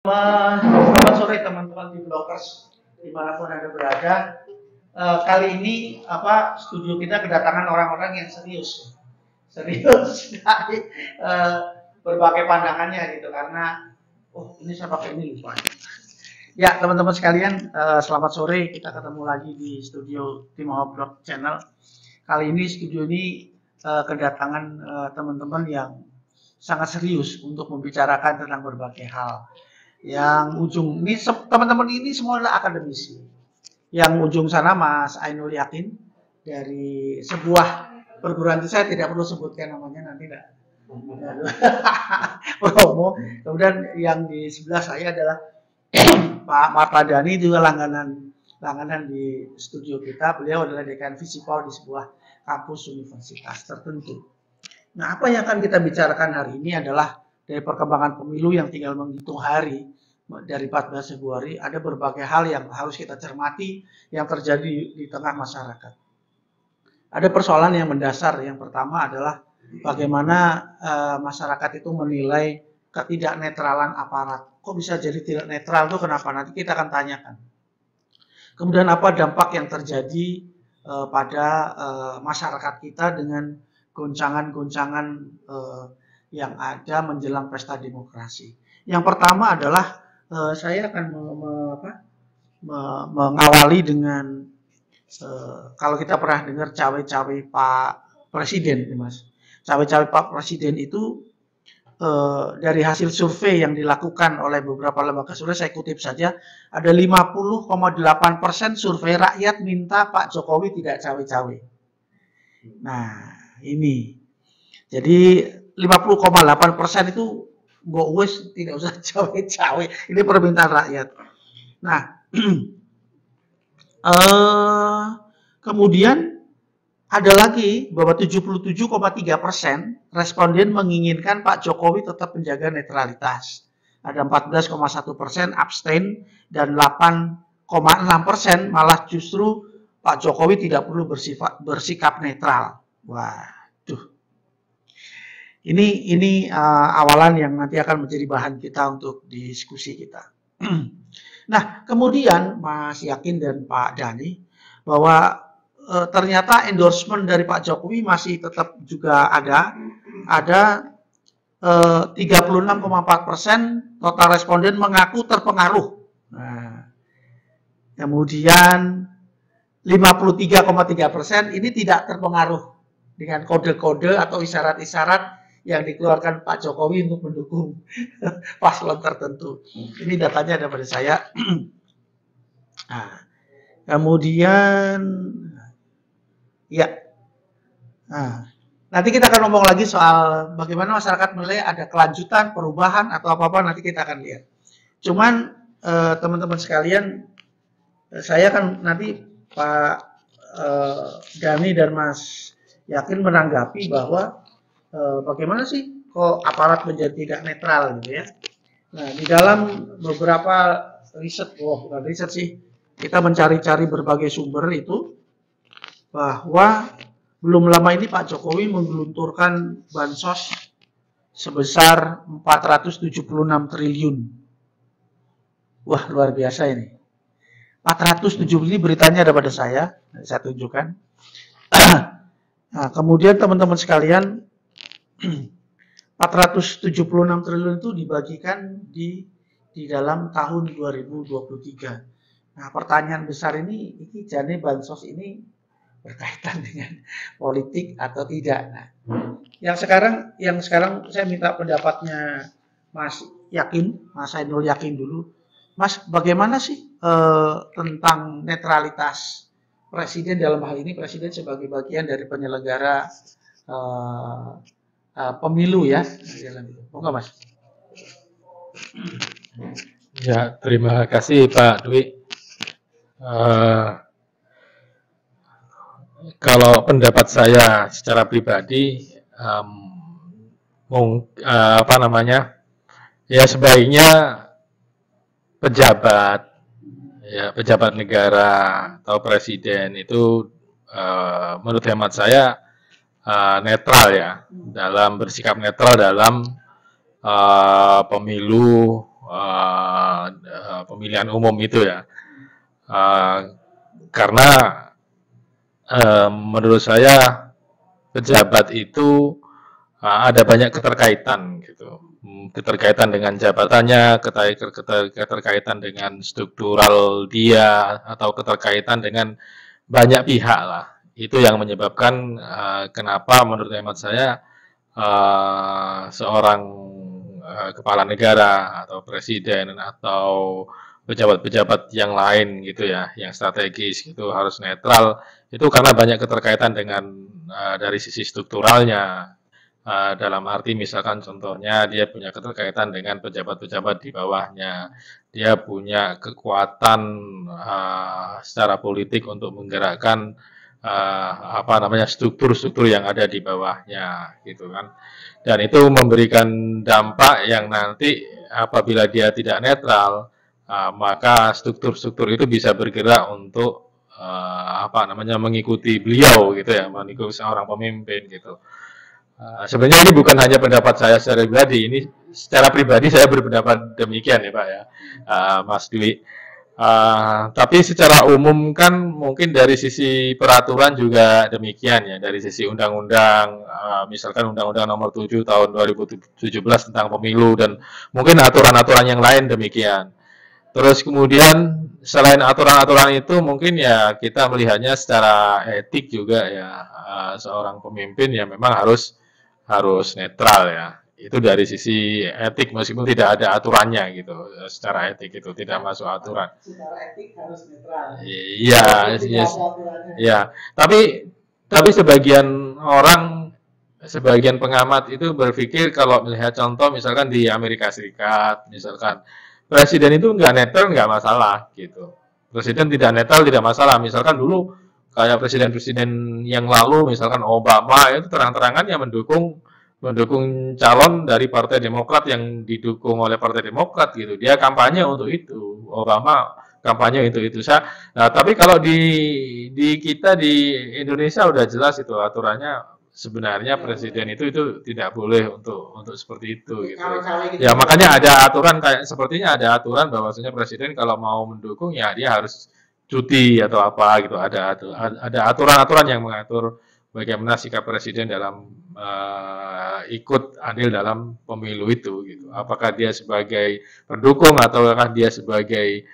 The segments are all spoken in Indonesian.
Selamat sore teman-teman di bloggers dimanapun Anda berada. Kali ini studio kita kedatangan orang-orang yang serius dari berbagai pandangannya gitu karena ini saya pakai ini lupa. Ya teman-teman sekalian, selamat sore, kita ketemu lagi di studio Timoho Blog Channel. Kali ini studio ini kedatangan teman-teman yang sangat serius untuk membicarakan tentang berbagai hal. Yang ujung ini teman-teman ini semua adalah akademisi. Yang ujung sana Mas Ainul Yakin dari sebuah perguruan tinggi, saya tidak perlu sebutkan namanya, nanti enggak promo. Kemudian yang di sebelah saya adalah Pak Martadani, juga langganan di studio kita. Beliau adalah dekan Visipol di sebuah kampus universitas tertentu. Nah, apa yang akan kita bicarakan hari ini adalah dari perkembangan pemilu yang tinggal menghitung hari dari 14 Februari, ada berbagai hal yang harus kita cermati yang terjadi di tengah masyarakat. Ada persoalan yang mendasar. Yang pertama adalah bagaimana masyarakat itu menilai ketidaknetralan aparat. Kok bisa jadi tidak netral itu kenapa? Nanti kita akan tanyakan. Kemudian apa dampak yang terjadi pada masyarakat kita dengan goncangan-goncangan yang ada menjelang pesta demokrasi. Yang pertama adalah saya akan mengawali dengan kalau kita pernah dengar cawe-cawe Pak Presiden, Mas. Cawe-cawe Pak Presiden itu dari hasil survei yang dilakukan oleh beberapa lembaga survei, saya kutip saja, ada 50,8% survei rakyat minta Pak Jokowi tidak cawe-cawe. Nah, ini. Jadi 50,8% itu nggak wes, tidak usah cawe-cawe. Ini permintaan rakyat. Nah, kemudian ada lagi bahwa 77,3% responden menginginkan Pak Jokowi tetap menjaga netralitas. Ada 14,1% abstain dan 8,6% malah justru Pak Jokowi tidak perlu bersikap netral. Waduh. Ini awalan yang nanti akan menjadi bahan kita untuk diskusi kita. Nah, kemudian Mas Yakin dan Pak Dhani bahwa ternyata endorsement dari Pak Jokowi masih tetap juga ada 36,4% total responden mengaku terpengaruh. Nah, kemudian 53,3% ini tidak terpengaruh dengan kode-kode atau isyarat-isyarat yang dikeluarkan Pak Jokowi untuk mendukung paslon tertentu. Ini datanya ada pada saya. Nah, kemudian ya, nanti kita akan ngomong lagi soal bagaimana masyarakat menilai ada kelanjutan, perubahan atau apa-apa, nanti kita akan lihat. Cuman teman-teman sekalian, saya kan nanti Pak Dhani dan Mas Yakin menanggapi bahwa bagaimana sih kok aparat menjadi tidak netral gitu ya. Nah, di dalam beberapa riset, bukan riset sih, kita mencari-cari berbagai sumber itu bahwa belum lama ini Pak Jokowi menggelunturkan bansos sebesar 476 triliun. Wah, luar biasa ini. 470 ini beritanya ada pada saya tunjukkan. Nah, kemudian teman-teman sekalian, 476 triliun itu dibagikan di dalam tahun 2023. Nah, pertanyaan besar ini jane bansos ini berkaitan dengan politik atau tidak. Nah, yang sekarang saya minta pendapatnya Mas Yakin, Mas Ainul Yakin dulu. Mas, bagaimana sih tentang netralitas Presiden dalam hal ini, Presiden sebagai bagian dari penyelenggara pemilu ya? Enggak, Mas? Ya, terima kasih Pak Dwi. Kalau pendapat saya secara pribadi, ya sebaiknya pejabat negara atau presiden itu menurut hemat saya netral ya, dalam bersikap netral dalam pemilu pemilihan umum itu ya. Karena menurut saya pejabat itu ada banyak keterkaitan gitu. Keterkaitan dengan jabatannya, keterkaitan dengan struktural dia, atau keterkaitan dengan banyak pihak lah. Itu yang menyebabkan kenapa menurut hemat saya seorang kepala negara atau presiden atau pejabat-pejabat yang lain gitu ya, yang strategis gitu harus netral. Itu karena banyak keterkaitan dengan dari sisi strukturalnya. Dalam arti misalkan contohnya dia punya keterkaitan dengan pejabat-pejabat di bawahnya, dia punya kekuatan secara politik untuk menggerakkan struktur-struktur yang ada di bawahnya gitu kan, dan itu memberikan dampak yang nanti apabila dia tidak netral, maka struktur-struktur itu bisa bergerak untuk mengikuti beliau gitu ya, mengikuti seorang pemimpin gitu. Sebenarnya ini bukan hanya pendapat saya secara pribadi, ini secara pribadi saya berpendapat demikian ya Pak ya, Mas Dwi. Tapi secara umum kan mungkin dari sisi peraturan juga demikian ya, dari sisi undang-undang, misalkan Undang-Undang Nomor 7 Tahun 2017 tentang pemilu, dan mungkin aturan-aturan yang lain demikian. Terus kemudian selain aturan-aturan itu mungkin ya kita melihatnya secara etik juga ya, seorang pemimpin ya memang harus netral ya. Itu dari sisi etik meskipun tidak ada aturannya gitu. Secara etik itu tidak masuk aturan. Secara etik harus netral. Iya, yes, ya. Tapi sebagian pengamat itu berpikir kalau melihat contoh misalkan di Amerika Serikat, misalkan presiden itu nggak netral nggak masalah gitu. Presiden tidak netral tidak masalah. Misalkan dulu kayak presiden-presiden yang lalu, misalkan Obama itu terang-terangan yang mendukung calon dari Partai Demokrat yang didukung oleh Partai Demokrat gitu. Dia kampanye untuk itu. Obama kampanye itu. Nah, tapi kalau di kita di Indonesia udah jelas itu aturannya, sebenarnya presiden itu tidak boleh untuk seperti itu gitu. Ya makanya ada aturan, kayak sepertinya ada aturan bahwasanya presiden kalau mau mendukung ya dia harus cuti atau apa gitu. Ada aturan-aturan yang mengatur bagaimana sikap presiden dalam ikut andil dalam pemilu itu gitu. Apakah dia sebagai pendukung ataukah dia sebagai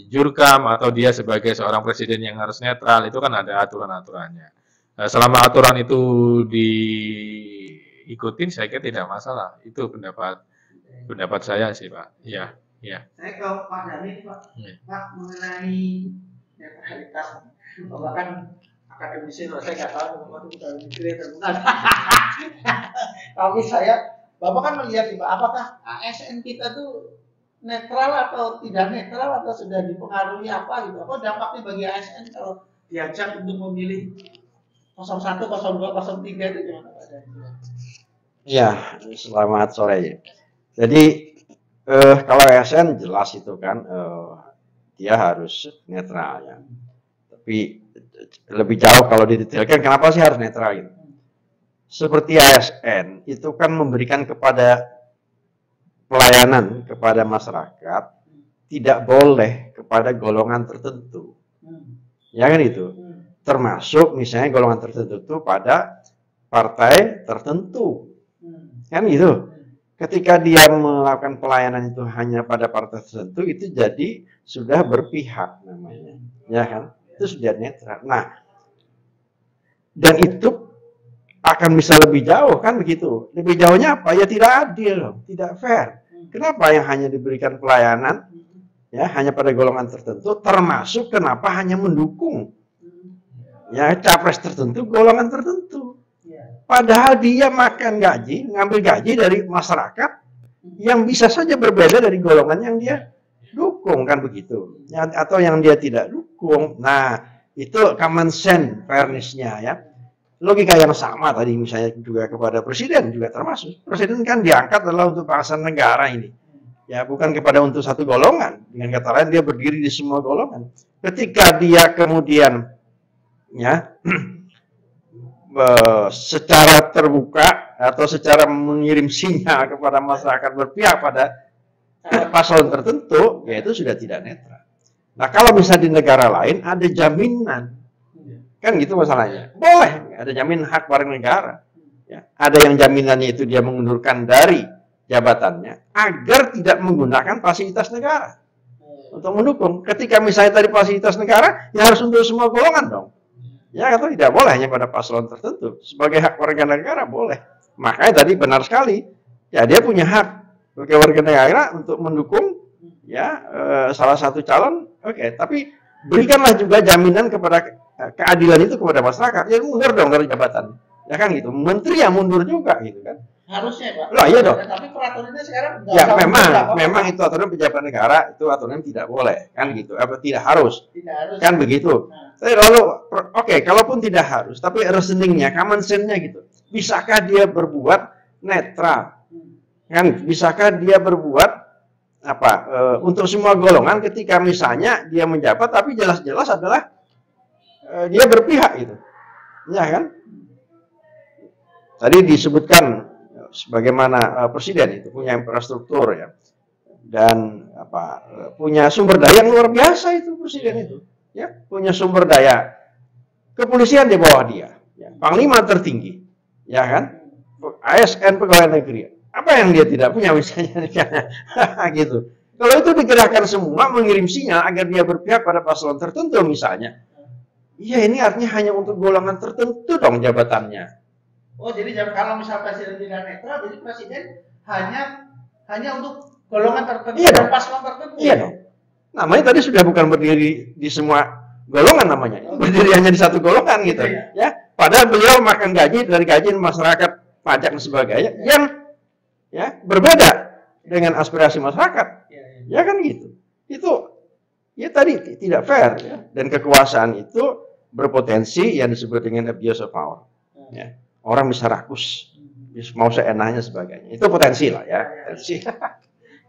jurkam atau dia sebagai seorang presiden yang harus netral, itu kan ada aturan-aturannya. Selama aturan itu diikutin, saya kira tidak masalah. Itu pendapat saya sih Pak. Iya. Saya ke Pak Dhani Pak. Pak, mengenai netralitas, bahkan akademisi, saya nggak tahu Bapak itu sudah mikirnya terbuka. Tapi Bapak kan melihat Pak, apakah ASN kita tuh netral atau tidak netral, atau sudah dipengaruhi apa gitu? Apa dampaknya bagi ASN kalau diajak untuk memilih 01, 02, 03 itu gimana Pak Dhani? Ya, selamat sore. Jadi kalau ASN jelas itu kan dia harus netral ya. Tapi lebih jauh kalau didetailkan kenapa sih harus netral gitu. Seperti ASN itu kan memberikan kepada pelayanan kepada masyarakat, tidak boleh kepada golongan tertentu. Ya kan itu. Termasuk misalnya golongan tertentu itu pada partai tertentu. Kan gitu. Ketika dia melakukan pelayanan itu hanya pada partai tertentu, itu jadi sudah berpihak namanya. Ya kan? Itu sudah netral. Nah, dan itu akan bisa lebih jauh kan begitu. Lebih jauhnya apa? Ya tidak adil, tidak fair. Kenapa yang hanya diberikan pelayanan ya hanya pada golongan tertentu, termasuk kenapa hanya mendukung ya capres tertentu, golongan tertentu. Padahal dia makan gaji, ngambil gaji dari masyarakat yang bisa saja berbeda dari golongan yang dia dukung kan begitu, ya, atau yang dia tidak dukung. Nah, itu common sense fairness-nya ya. Logika yang sama tadi misalnya juga kepada presiden juga termasuk. Presiden kan diangkat adalah untuk bangsa negara ini. Ya, bukan kepada untuk satu golongan. Dengan kata lain dia berdiri di semua golongan. Ketika dia kemudian ya secara terbuka atau secara mengirim sinyal kepada masyarakat berpihak pada paslon tertentu, ya itu sudah tidak netral. Nah, kalau misalnya di negara lain ada jaminan, kan gitu masalahnya. Boleh, ada jaminan hak warga negara. Ya, ada yang jaminannya itu dia mengundurkan dari jabatannya agar tidak menggunakan fasilitas negara untuk mendukung. Ketika misalnya tadi fasilitas negara, ya harus untuk semua golongan dong. Ya, atau tidak boleh hanya pada paslon tertentu. Sebagai hak warga negara boleh. Makanya tadi benar sekali. Ya, dia punya hak sebagai warga negara untuk mendukung ya salah satu calon. Oke, tapi berikanlah juga jaminan kepada keadilan itu kepada masyarakat. Ya mundur dong dari jabatan. Ya kan gitu. Menteri yang mundur juga gitu kan. Harusnya, Pak. Loh, iya dong. Tapi peraturannya sekarang Ya memang itu aturan pejabat negara itu aturan tidak boleh kan gitu. Apa tidak harus? Tidak harus. Kan begitu. Tapi lalu oke, kalaupun tidak harus, tapi reasoningnya, common sense-nya gitu. Bisakah dia berbuat netral? Kan bisakah dia berbuat apa untuk semua golongan ketika misalnya dia menjabat tapi jelas-jelas adalah dia berpihak gitu. Ya kan? Tadi disebutkan sebagaimana presiden itu punya infrastruktur ya dan apa punya sumber daya yang luar biasa itu presiden itu ya punya sumber daya kepolisian di bawah dia ya. Panglima tertinggi ya kan ASN pegawai negeri apa yang dia tidak punya misalnya gitu. Kalau itu digerakkan semua mengirim sinyal agar dia berpihak pada paslon tertentu misalnya iya ini artinya hanya untuk golongan tertentu dong jabatannya. Oh, jadi kalau misal presiden tidak netral, jadi presiden hanya untuk golongan tertentu dan paslon tertentu. Iya dong. Namanya tadi sudah bukan berdiri di semua golongan namanya. Berdiri hanya di satu golongan gitu. Ya. Padahal beliau makan gaji dari gaji masyarakat pajak dan sebagainya yang ya berbeda dengan aspirasi masyarakat. Ya kan gitu. Itu ya tadi tidak fair ya. Dan kekuasaan itu berpotensi yang disebut dengan abuse of power. Ya. Orang bisa rakus, mau seenaknya sebagainya. Itu potensi lah ya. Potensi.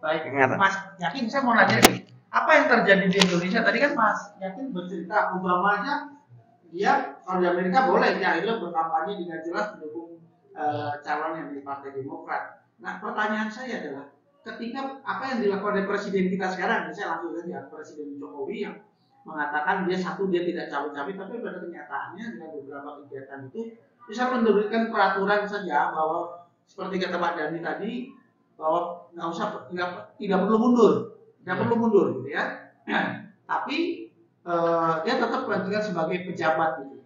Baik, Mas Yakin saya mau nanya nih, apa yang terjadi di Indonesia? Tadi kan Mas Yakin bercerita Obama aja, dia kalau di Amerika boleh dia akhirnya berkampanye dengan jelas mendukung calon yang di Partai Demokrat. Nah, pertanyaan saya adalah, ketika apa yang dilakukan oleh presiden kita sekarang, saya langsung saja Presiden Jokowi yang mengatakan dia tidak cawe-cawe, tapi pada kenyataannya dengan beberapa kegiatan itu bisa menerbitkan peraturan saja bahwa seperti kata Pak Dhani tadi bahwa tidak perlu mundur gitu ya. Tapi dia tetap melanjutkan sebagai pejabat gitu.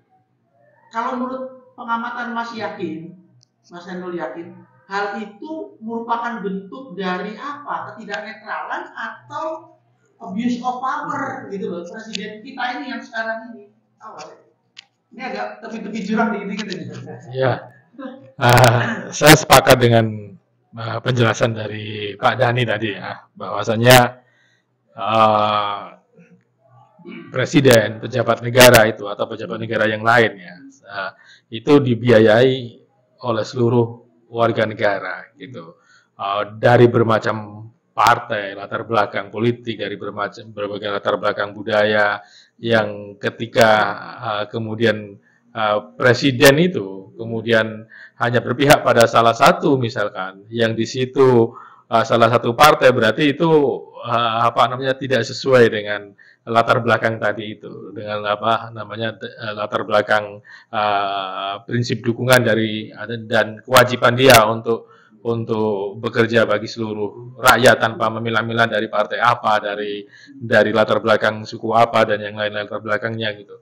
Kalau menurut pengamatan Mas Ainul Yakin, hal itu merupakan bentuk dari apa? Ketidaknetralan atau abuse of power gitu loh presiden kita ini yang sekarang ini. Ini agak tepi-tepi jurang dikit-dikit ini. Ya, saya sepakat dengan penjelasan dari Pak Dhani tadi ya, bahwasanya presiden, pejabat negara itu atau pejabat negara yang lain ya, itu dibiayai oleh seluruh warga negara gitu, dari bermacam partai, latar belakang politik, dari berbagai latar belakang budaya, yang ketika kemudian presiden itu kemudian hanya berpihak pada salah satu misalkan, yang di situ salah satu partai, berarti itu tidak sesuai dengan latar belakang tadi itu, dengan latar belakang prinsip dukungan dari dan kewajiban dia untuk bekerja bagi seluruh rakyat tanpa memilah-milah dari partai apa, dari latar belakang suku apa dan yang lain latar belakangnya gitu.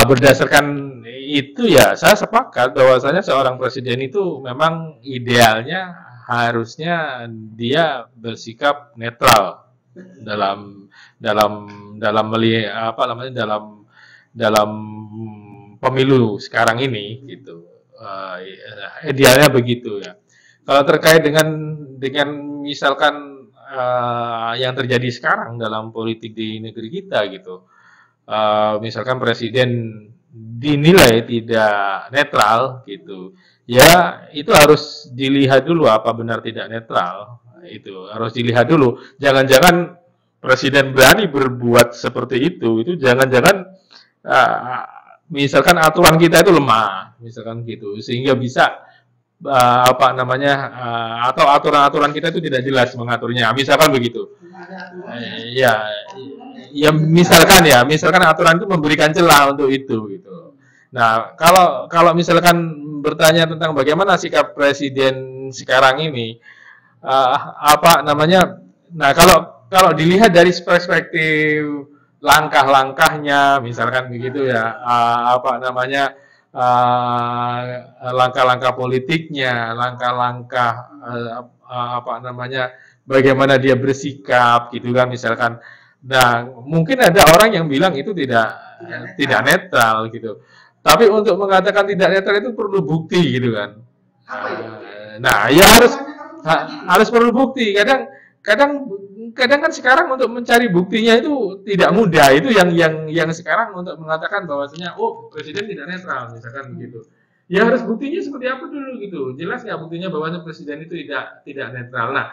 Berdasarkan itu ya saya sepakat bahwasanya seorang presiden itu memang idealnya harusnya dia bersikap netral dalam pemilu sekarang ini gitu. Idealnya begitu ya. Kalau terkait dengan misalkan yang terjadi sekarang dalam politik di negeri kita gitu, misalkan presiden dinilai tidak netral gitu, ya itu harus dilihat dulu apa benar tidak netral, itu harus dilihat dulu. Jangan-jangan presiden berani berbuat seperti itu jangan-jangan misalkan aturan kita itu lemah, misalkan gitu, sehingga bisa apa namanya atau aturan-aturan kita itu tidak jelas mengaturnya. Misalkan begitu. Ya, ya misalkan aturan itu memberikan celah untuk itu gitu. Nah, kalau misalkan bertanya tentang bagaimana sikap presiden sekarang ini, apa namanya? Nah, kalau dilihat dari perspektif langkah-langkahnya, misalkan begitu ya, apa namanya? Langkah-langkah politiknya, langkah-langkah apa namanya? Bagaimana dia bersikap gitu kan misalkan. Nah, mungkin ada orang yang bilang itu tidak netral gitu. Tapi untuk mengatakan tidak netral itu perlu bukti gitu kan. Nah, ya harus perlu bukti. Kadang kadang kan sekarang untuk mencari buktinya itu tidak mudah. Itu yang sekarang untuk mengatakan bahwasanya oh presiden tidak netral misalkan begitu. Ya harus buktinya seperti apa dulu gitu. Jelas nggak buktinya bahwa presiden itu tidak netral. Nah,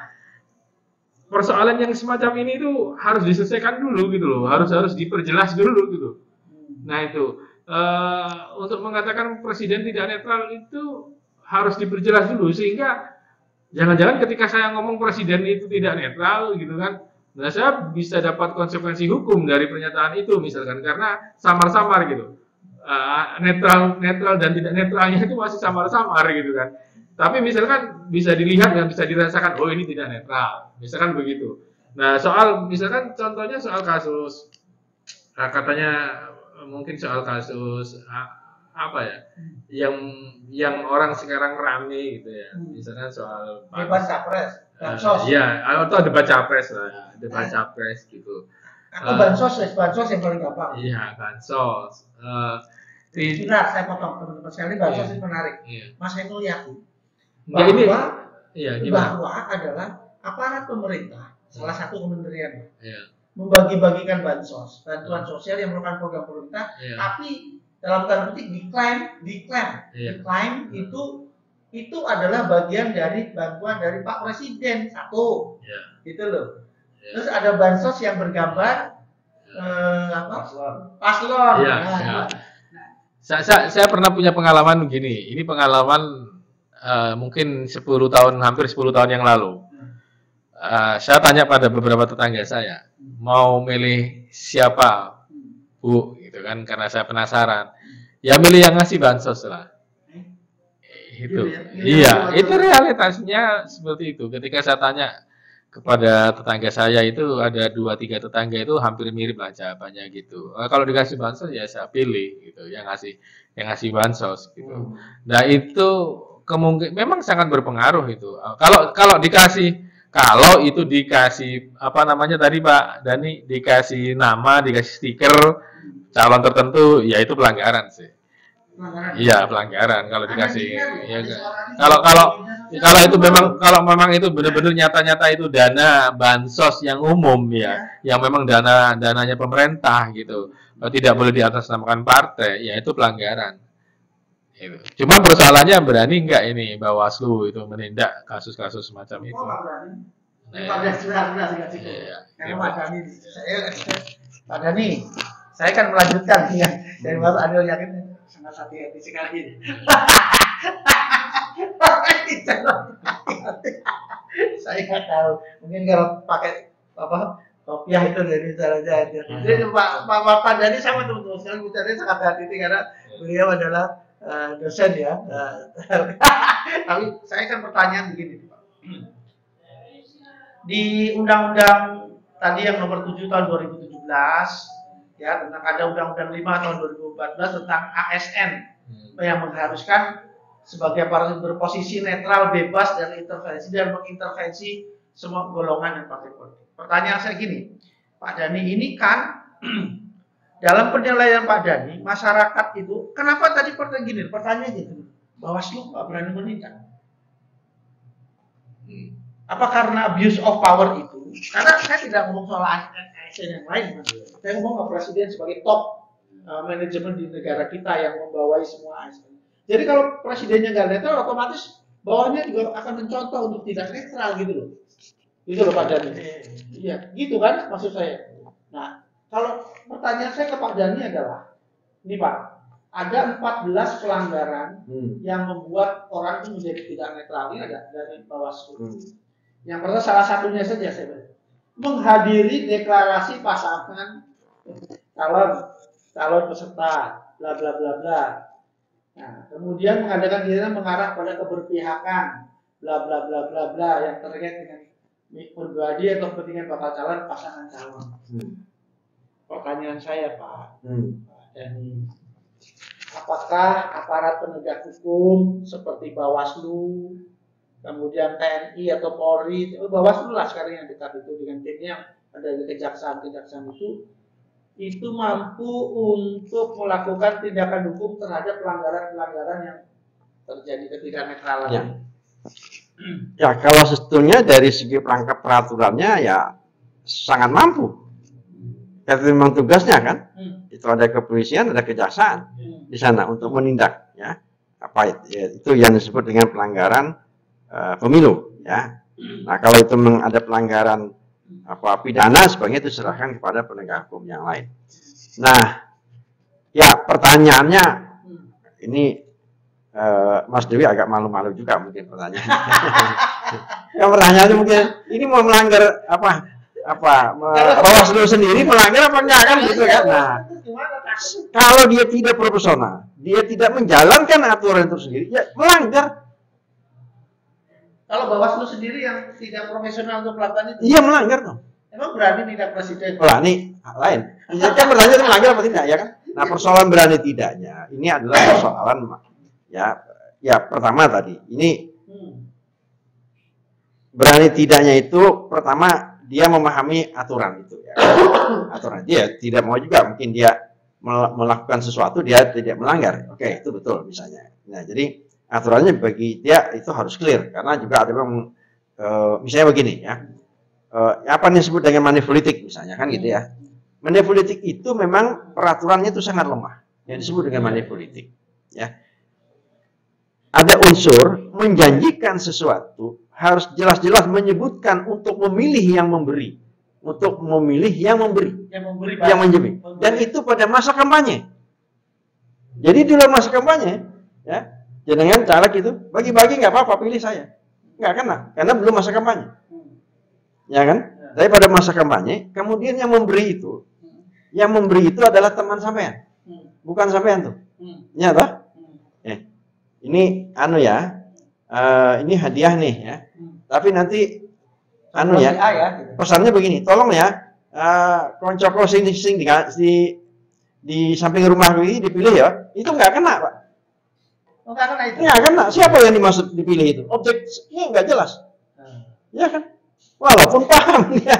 persoalan yang semacam ini itu harus diselesaikan dulu gitu loh, harus diperjelas dulu gitu. Nah itu untuk mengatakan presiden tidak netral itu harus diperjelas dulu sehingga jangan-jangan ketika saya ngomong presiden itu tidak netral gitu kan, nah saya bisa dapat konsekuensi hukum dari pernyataan itu misalkan karena samar-samar gitu. Netral dan tidak netralnya itu masih samar-samar gitu kan. Tapi misalkan bisa dilihat dan bisa dirasakan, oh ini tidak netral, misalkan begitu. Nah misalkan contohnya soal kasus, katanya mungkin soal kasus apa ya, yang orang sekarang rame gitu ya, misalkan soal debat capres, ya atau debat capres lah, debat capres gitu. Atau bansos yang paling gampang. Iya bansos. Sebentar, saya potong teman-teman sekali, bansos ini menarik. Mas Saiful yakin bahwa adalah aparat pemerintah, salah satu kementerian membagi-bagikan bansos, bantuan sosial yang merupakan program pemerintah, tapi dalam tanda petik diklaim itu adalah bagian dari bantuan dari Pak Presiden satu, gitu loh. Terus ada bansos yang bergambar paslon. Saya pernah punya pengalaman begini. Ini pengalaman mungkin hampir 10 tahun yang lalu. Saya tanya pada beberapa tetangga saya, mau milih siapa, Bu, gitu kan, karena saya penasaran. Ya milih yang ngasih bansos lah. Itu. Iya, itu realitasnya seperti itu. Ketika saya tanya kepada tetangga saya itu ada 2-3 tetangga itu hampir mirip lah jawabannya gitu. Kalau dikasih bansos ya saya pilih gitu, yang ngasih bansos gitu. Nah itu kemungkinan memang sangat berpengaruh itu. Kalau itu dikasih apa namanya tadi Pak Dani, dikasih nama, dikasih stiker calon tertentu, ya itu pelanggaran sih. Iya pelanggaran kalau dikasih. Ya, kalau itu memang itu benar-benar nyata-nyata itu dana bansos yang umum ya, yang memang dananya pemerintah gitu, tidak boleh diatasnamakan partai, ya itu pelanggaran. Cuma persoalannya berani nggak ini Bawaslu itu menindak kasus-kasus semacam itu. Pak Dhani, saya kan melanjutkan ya dari Bapak Adil yakin sangat hati-hati sekali. Saya nggak tahu, mungkin kalau pakai kopiah itu dari caranya. Jadi Pak Dhani sama teman-teman sekali bicaranya sangat hati-hati karena beliau adalah dosen ya. Tapi saya kan pertanyaan begini, Pak. Di undang-undang tadi yang nomor 7 tahun 2017 ya, tentang ada undang-undang 5 tahun 2014 tentang ASN yang mengharuskan sebagai aparatur berposisi netral, bebas dari intervensi dan mengintervensi semua golongan dan partai politik. Pertanyaan saya gini, Pak Dhani, ini kan dalam penilaian Pak Dhani, masyarakat itu, kenapa tadi pertanyaan gitu, Bawaslu nggak berani menindak? Apa karena abuse of power itu? Karena saya tidak ngomong soal ASN yang lain, saya ngomong ke presiden sebagai top manajemen di negara kita yang membawai semua ASN. Jadi kalau presidennya nggak netral, otomatis bawahnya juga akan mencontoh untuk tidak netral gitu loh. Gitu loh Pak Dhani. Iya, gitu kan maksud saya. Nah, kalau pertanyaan saya ke Pak Dhani adalah, ini Pak, ada 14 pelanggaran Hmm. yang membuat orang itu menjadi tidak netral. Ini ada dari Bawaslu. Hmm. Yang pertama salah satunya saja saya bilang, menghadiri deklarasi pasangan calon peserta, bla bla bla bla. Nah, kemudian mengadakan kegiatan mengarah pada keberpihakan, bla bla bla bla bla yang terkait dengan pribadi atau kepentingan bakal calon pasangan calon. Pertanyaan saya Pak, Dhani, apakah aparat penegak hukum seperti Bawaslu, kemudian TNI atau Polri, Bawaslu lah sekarang yang dekat itu dengan timnya ada di kejaksaan itu mampu untuk melakukan tindakan hukum terhadap pelanggaran-pelanggaran yang terjadi ketidaknetralan. Ya. Ya, kalau sebetulnya dari segi perangkat peraturannya ya sangat mampu. Itu memang tugasnya kan. Itu ada kepolisian, ada kejaksaan di sana untuk menindak ya. Apa itu yang disebut dengan pelanggaran pemilu ya. Nah, kalau itu memang ada pelanggaran pidana sebaiknya itu serahkan kepada penegak hukum yang lain. Nah, ya pertanyaannya ini Mas Dewi agak malu-malu juga mungkin pertanyaannya. Ya pertanyaannya mungkin ini mau melanggar Bawaslu sendiri melanggar apa enggak kan gitu kan. Nah, kalau dia tidak profesional, dia tidak menjalankan aturan itu sendiri, ya melanggar. Kalau Bawaslu sendiri yang tidak profesional untuk melakukan itu, iya melanggar dong. Emang berani tidak presiden? Berani, lain. Ya kan pertanyaan melanggar apa tidak ya kan? Nah persoalan berani tidaknya ini adalah persoalan ya pertama tadi ini berani tidaknya itu pertama dia memahami aturan itu ya. Aturan dia tidak mau juga mungkin dia melakukan sesuatu dia tidak melanggar. Oke, itu betul misalnya. Nah jadi aturannya bagi dia itu harus clear karena juga ada memang misalnya begini ya. Apa yang disebut dengan money politik misalnya kan gitu ya. Money politik itu memang peraturannya itu sangat lemah yang disebut dengan money politik ya. Ada unsur menjanjikan sesuatu harus jelas-jelas menyebutkan untuk memilih yang memberi, untuk memilih yang memberi, yang menjadi. Dan itu pada masa kampanye. Jadi di dalam masa kampanye ya, jangan caleg itu bagi-bagi nggak apa-apa pilih saya, nggak kena karena belum masa kampanye. Ya kan? Tapi pada masa kampanye, kemudian yang memberi itu adalah teman sampean, bukan sampean tuh. Ya toh? Ini ini hadiah nih ya. Tapi nanti pesannya begini, tolong ya, konco sing di samping rumah ini dipilih ya. Itu nggak kena Pak. Nggak kena itu. Nggak kena. Siapa yang dimaksud dipilih itu? Objeknya nggak jelas. Ya kan? Walaupun paham ya,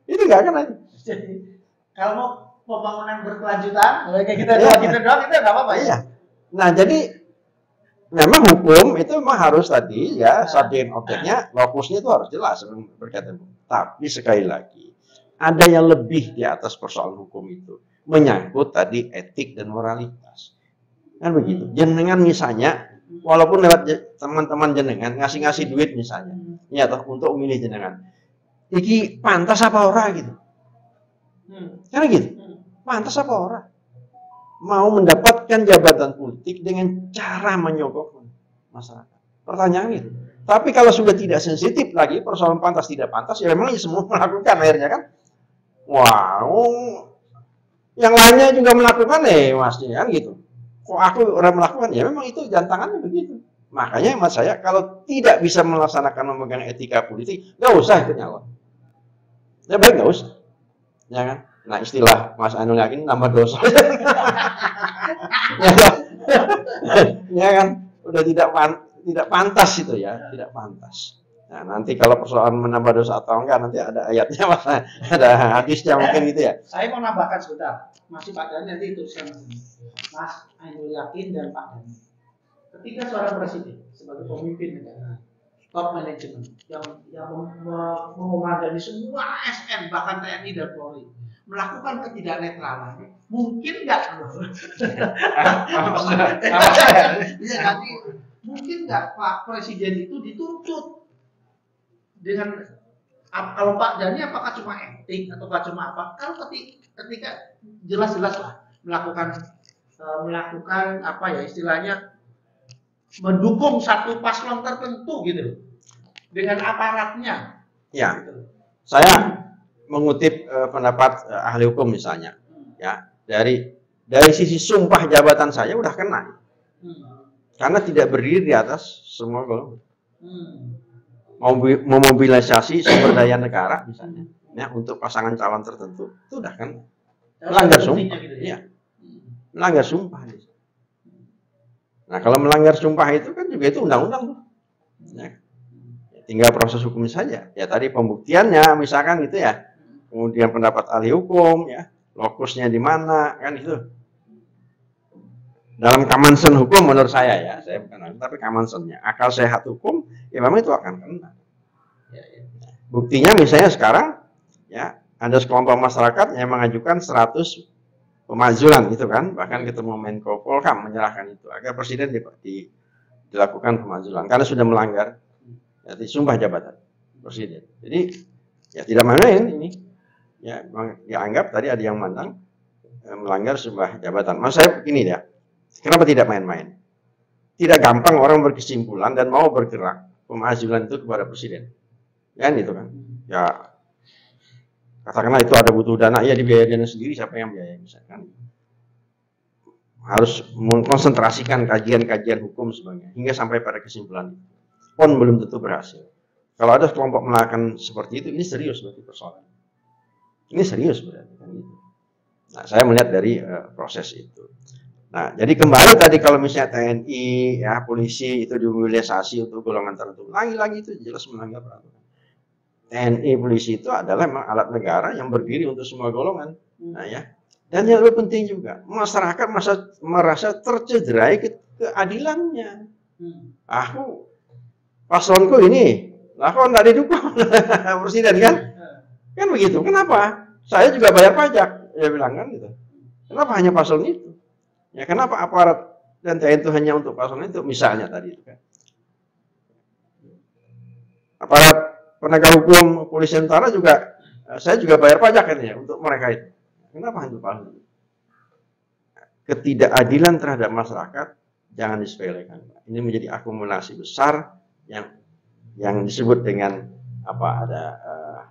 itu nggak kena. Jadi kalau mau pembangunan berkelanjutan, kayak kita doang itu nggak apa-apa ya. Nah jadi memang hukum itu memang harus tadi ya subjek objeknya, lokusnya itu harus jelas berkaitan. Tapi sekali lagi ada yang lebih di atas persoalan hukum itu menyangkut tadi etik dan moralitas. Kan begitu. Jenengan misalnya walaupun lewat teman-teman jenengan ngasih duit misalnya, ya toh untuk memilih jenengan. Iki pantas apa ora gitu. Karena gitu. Pantas apa ora? Mau mendapatkan jabatan politik dengan cara menyogok masyarakat. Pertanyaan itu. Tapi kalau sudah tidak sensitif lagi persoalan pantas tidak pantas, ya memang semua melakukan akhirnya kan. Wow, yang lainnya juga melakukan Mas kan gitu. Kok aku orang melakukan ya memang itu jantangannya begitu. Makanya mas saya kalau tidak bisa melaksanakan memegang etika politik, nggak usah ikut nyalon. Ya baik nggak usah, ya kan? Nah istilah Mas Anu yakin nambah dosa. Ya kan, udah tidak pantas itu ya, tidak pantas. Nah nanti kalau persoalan menambah dosa atau enggak nanti ada ayatnya mas, ada hadisnya mungkin gitu ya. Saya mau nambahkan sebentar, masih Pak Dhani nanti itu Mas Ainul Yakin dan Pak Dhani. Ketika seorang presiden sebagai pemimpin negara, top manajemen yang memadani semua ASN bahkan TNI dan Polri melakukan ketidaknetralan, mungkin nggak? Mungkin nggak Pak Presiden itu dituntut dengan kalau Pak Dhani apakah cuma etik atau cuma apa? Kalau ketika jelas-jelas lah melakukan melakukan apa ya istilahnya mendukung satu paslon tertentu gitu dengan aparatnya. Ya, Gitu. saya mengutip pendapat ahli hukum misalnya, ya dari sisi sumpah jabatan saya udah kena, karena tidak berdiri di atas semua golongan. Memobilisasi sumber daya negara misalnya, ya untuk pasangan calon tertentu itu udah kan melanggar sumpah, Gitu, ya. Melanggar sumpah. Nah kalau melanggar sumpah itu kan juga itu undang-undang tuh. Ya. Tinggal proses hukum saja. Ya tadi pembuktiannya misalkan gitu ya. Kemudian pendapat ahli hukum ya, lokusnya di mana kan itu. Dalam common sense hukum menurut saya bukan ahli, tapi common sense-nya. Akal sehat hukum ya memang itu akan kena. Buktinya misalnya sekarang ya ada sekelompok masyarakat yang mengajukan 100 pemakzulan itu kan, bahkan ketemu Menko Polhukam menyerahkan itu agar presiden dilakukan pemakzulan karena sudah melanggar jadi sumpah jabatan presiden. Jadi ya tidak main ini ya dianggap tadi ada yang mandang melanggar sumpah jabatan. Mas saya begini ya, kenapa tidak main-main? Tidak gampang orang berkesimpulan dan mau bergerak pemakzulan itu kepada presiden, kan itu kan? Ya katakanlah itu ada butuh dana, ya dibiayain sendiri, siapa yang biaya misalkan. Harus mengkonsentrasikan kajian-kajian hukum sebagainya hingga sampai pada kesimpulan itu. Pun belum tentu berhasil. Kalau ada kelompok melakukan seperti itu, ini serius berarti persoalan. Ini serius berarti kan gitu. Nah, saya melihat dari proses itu. Nah, jadi kembali tadi kalau misalnya TNI, ya polisi itu dimobilisasi untuk golongan tertentu, lagi-lagi itu jelas melanggar peraturan. TNI polisi itu adalah memang alat negara yang berdiri untuk semua golongan. Nah ya, dan yang lebih penting juga masyarakat merasa tercederai keadilannya. Aku paslonku ini, lah kok nggak didukung presiden kan? Kan begitu. Kenapa? Saya juga bayar pajak, dia bilang kan gitu. Kenapa hanya paslon itu? Ya kenapa aparat dan TNI itu hanya untuk paslon itu? Misalnya tadi itu kan. Aparat penegak hukum polisi tentara juga saya juga bayar pajak kan ya untuk mereka itu. Kenapa hanya paslon? Ketidakadilan terhadap masyarakat jangan disepelekan. Ini menjadi akumulasi besar yang disebut dengan apa ada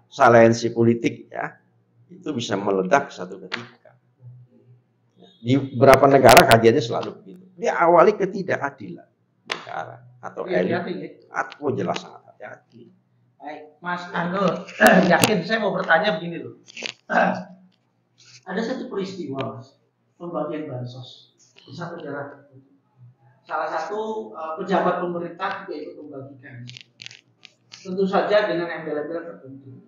saliensi politik ya. Itu bisa meledak satu ketika. Di beberapa negara kajiannya selalu begitu. Dia awali ketidakadilan negara atau elit. Aku jelas sangat hati-hati. Baik, Mas Anul, yakin saya mau bertanya begini loh. Ada satu peristiwa, Mas, pembagian bansos di satu daerah. Salah satu pejabat pemerintah juga ikut membagikan. Tentu saja dengan embel-embel tertentu.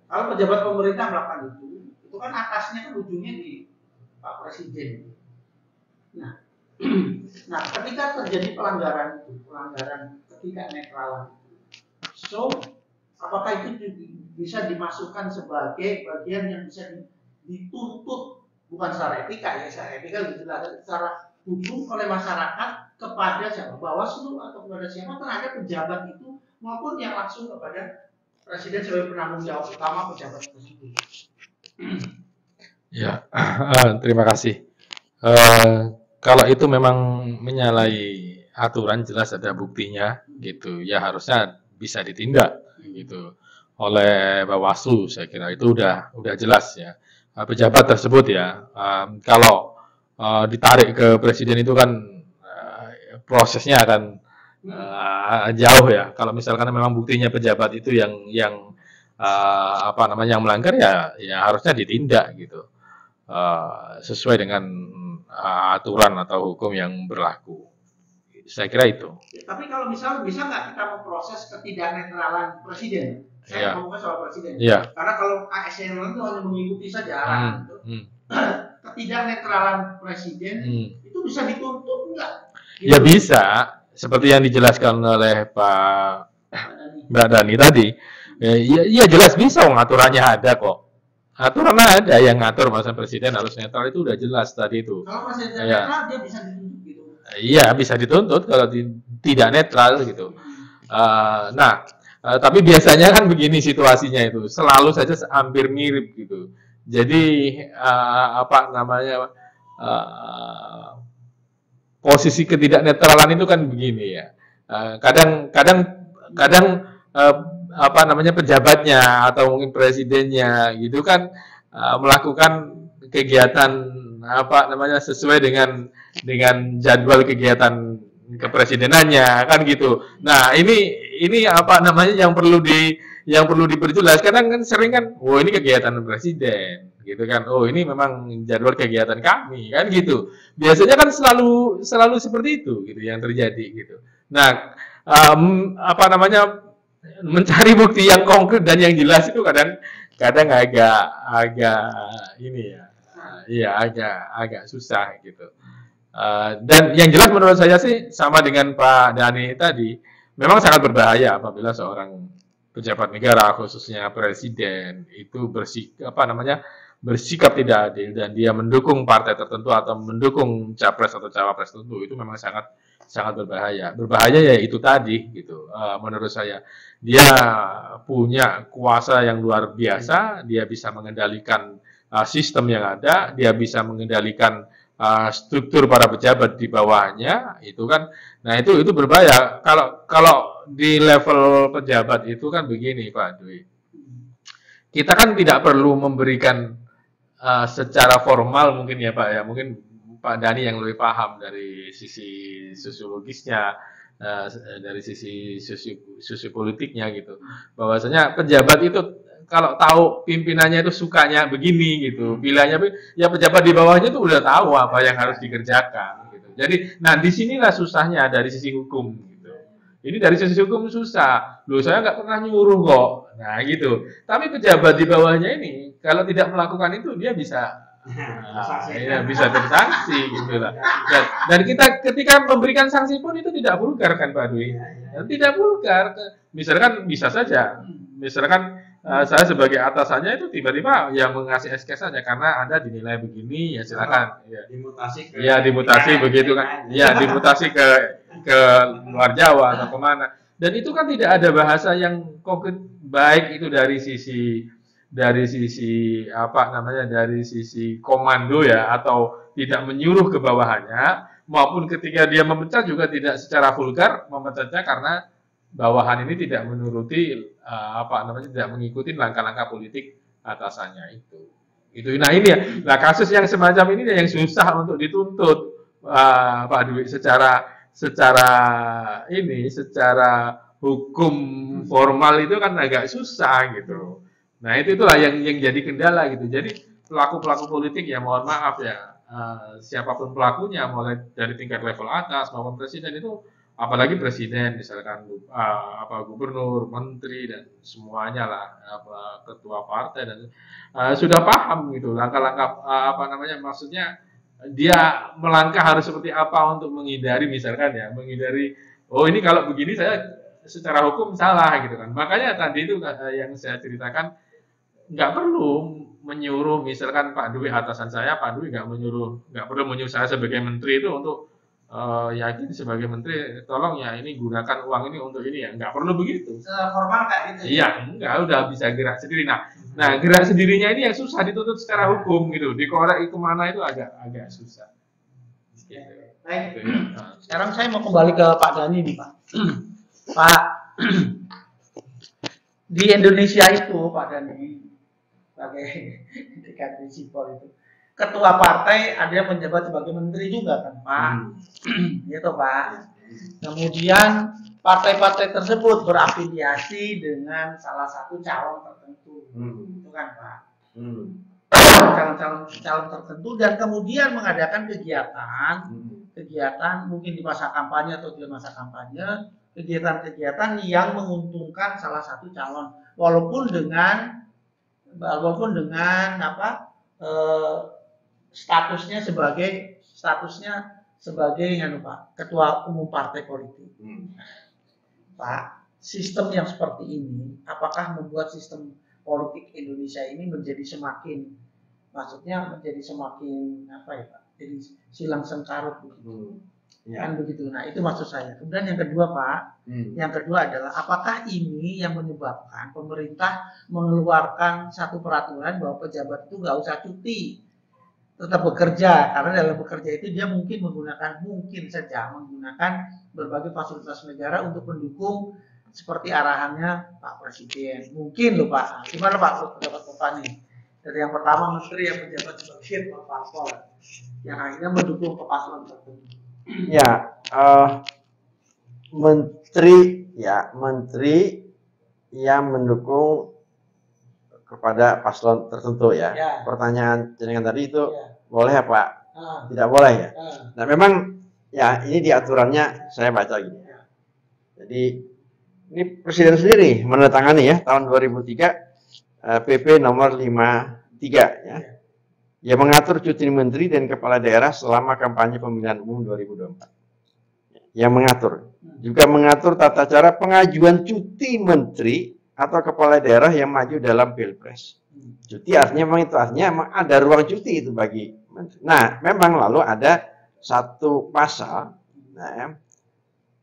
Kalau pejabat pemerintah melakukan itu kan atasnya kan ujungnya di Pak Presiden. Nah, ketika terjadi pelanggaran ketidaknetralan. So, apakah itu bisa dimasukkan sebagai bagian yang bisa dituntut bukan secara etika ya, secara etika secara hukum oleh masyarakat kepada siapa, Bawaslu atau kepada siapa terhadap pejabat itu maupun yang langsung kepada presiden sebagai penanggung jawab utama pejabat tersebut. Ya, terima kasih. Kalau itu memang menyalahi aturan jelas ada buktinya gitu, ya harusnya bisa ditindak gitu oleh Bawaslu. Saya kira itu udah jelas ya. Pejabat tersebut ya kalau ditarik ke presiden itu kan prosesnya akan jauh ya. Kalau misalkan memang buktinya pejabat itu yang yang melanggar ya harusnya ditindak gitu sesuai dengan aturan atau hukum yang berlaku. Saya kira itu. Tapi kalau misalnya bisa nggak kita memproses ketidaknetralan presiden? Saya ngomongnya soal presiden. Karena kalau ASN itu hanya mengikuti saja. Ketidaknetralan presiden itu bisa dituntut nggak? Ya bisa. Seperti yang dijelaskan oleh Mbak Dani tadi. Ya jelas bisa. Aturannya ada kok. Aturan ada yang ngatur masa presiden harus netral itu udah jelas tadi itu. Kalau presiden netral dia bisa dituntut gitu. Iya bisa dituntut kalau tidak netral gitu. Tapi biasanya kan begini situasinya itu selalu saja hampir mirip gitu. Jadi posisi ketidaknetralan itu kan begini ya. Kadang apa namanya pejabatnya atau mungkin presidennya gitu kan melakukan kegiatan apa namanya sesuai dengan jadwal kegiatan kepresidenannya kan gitu. Nah, ini apa namanya yang perlu diperjelas. Kadang kan sering kan, oh ini kegiatan presiden gitu kan. Oh, ini memang jadwal kegiatan kami kan gitu. Biasanya kan selalu seperti itu gitu yang terjadi gitu. Nah, apa namanya mencari bukti yang konkret dan yang jelas itu kadang agak ini ya. Iya, agak susah gitu. Dan yang jelas menurut saya sih sama dengan Pak Dhani tadi, memang sangat berbahaya apabila seorang pejabat negara khususnya presiden itu bersikap tidak adil dan dia mendukung partai tertentu atau mendukung capres atau cawapres tertentu, itu memang sangat berbahaya. Berbahaya ya itu tadi gitu. Menurut saya dia punya kuasa yang luar biasa, dia bisa mengendalikan sistem yang ada, dia bisa mengendalikan struktur para pejabat di bawahnya, itu kan. Nah, itu berbahaya. Kalau di level pejabat itu kan begini, Pak Dwi. Kita kan tidak perlu memberikan secara formal mungkin ya Pak ya, mungkin Pak Dhani yang lebih paham dari sisi sosiologisnya, dari sisi sosiopolitiknya gitu. Bahwasanya pejabat itu kalau tahu pimpinannya itu sukanya begini gitu, pilihannya ya pejabat di bawahnya itu udah tahu apa yang harus dikerjakan gitu. Jadi, nah disinilah susahnya dari sisi hukum gitu. Ini dari sisi hukum susah. Loh, saya nggak pernah nyuruh kok. Nah gitu. Tapi pejabat di bawahnya ini kalau tidak melakukan itu dia bisa bisa tersanksi gitu lah. Dan kita ketika memberikan sanksi pun itu tidak vulgar kan Pak Dwi? Tidak vulgar. Misalkan bisa saja. Misalkan saya sebagai atasannya itu tiba-tiba yang mengasih SK saja karena Anda dinilai begini ya silakan. Dimutasi begitu kan. Ya, dimutasi ke luar Jawa atau kemana. Dan itu kan tidak ada bahasa yang konkret baik itu dari sisi apa namanya dari sisi komando ya atau tidak menyuruh ke bawahannya maupun ketika dia memecat juga tidak secara vulgar memecatnya karena bawahan ini tidak menuruti apa namanya tidak mengikuti langkah-langkah politik atasannya itu. Nah ini ya. Nah kasus yang semacam ini yang susah untuk dituntut Pak Dwi secara hukum formal itu kan agak susah gitu. Nah itulah yang jadi kendala gitu. Jadi pelaku politik ya mohon maaf ya siapapun pelakunya mulai dari tingkat level atas maupun presiden itu apalagi presiden misalkan gubernur, menteri dan semuanya lah ketua partai dan sudah paham gitu langkah-langkah maksudnya dia melangkah harus seperti apa untuk menghindari oh ini kalau begini saya secara hukum salah gitu kan. Makanya tadi itu yang saya ceritakan nggak perlu menyuruh misalkan Pak Dwi atasan saya, Pak Dwi nggak perlu menyuruh saya sebagai menteri itu untuk yakin sebagai menteri tolong ya ini gunakan uang ini untuk ini ya nggak perlu begitu. Formal kayak gitu. Iya nggak udah bisa gerak sendiri. Nah gerak sendirinya ini yang susah dituntut secara hukum gitu. Dikorek kemana itu agak susah. Gitu. Baik. Sekarang saya mau kembali ke Pak Dhani nih Pak. Pak di Indonesia itu Pak Dhani sebagai dekan sipol itu ketua partai ada yang menjabat sebagai menteri juga kan Pak, gitu Pak. Kemudian partai-partai tersebut berafiliasi dengan salah satu calon tertentu, itu kan Pak. Calon tertentu dan kemudian mengadakan kegiatan mungkin di masa kampanye atau di masa kampanye, kegiatan-kegiatan yang menguntungkan salah satu calon, walaupun dengan statusnya sebagai ketua umum partai politik. Pak, sistem yang seperti ini apakah membuat sistem politik Indonesia ini menjadi semakin jadi silang sengkarut begitu. Kan begitu. Nah, itu maksud saya. Kemudian yang kedua, Pak, yang kedua adalah apakah ini yang menyebabkan pemerintah mengeluarkan satu peraturan bahwa pejabat itu nggak usah cuti. tetap bekerja, karena dalam bekerja itu dia mungkin saja menggunakan berbagai fasilitas negara untuk mendukung seperti arahannya Pak Presiden. Mungkin loh Pak. Gimana Pak pendapat Bapak nih? Dari yang pertama menteri yang menjabat sebagai parpol yang akhirnya mendukung ke paslon tertentu. Ya, menteri yang mendukung kepada paslon tertentu ya. Pertanyaan jenengan tadi itu boleh apa? Tidak boleh ya. Nah memang ya ini di aturannya saya baca gini. Jadi ini Presiden sendiri menandatangani ya tahun 2003 PP nomor 53 ya. Yang mengatur cuti menteri dan kepala daerah selama kampanye pemilihan umum 2024. Yang mengatur. Juga mengatur tata cara pengajuan cuti menteri atau kepala daerah yang maju dalam Pilpres. Cuti artinya memang ada ruang cuti itu bagi menteri. Nah, memang lalu ada satu pasal. Nah,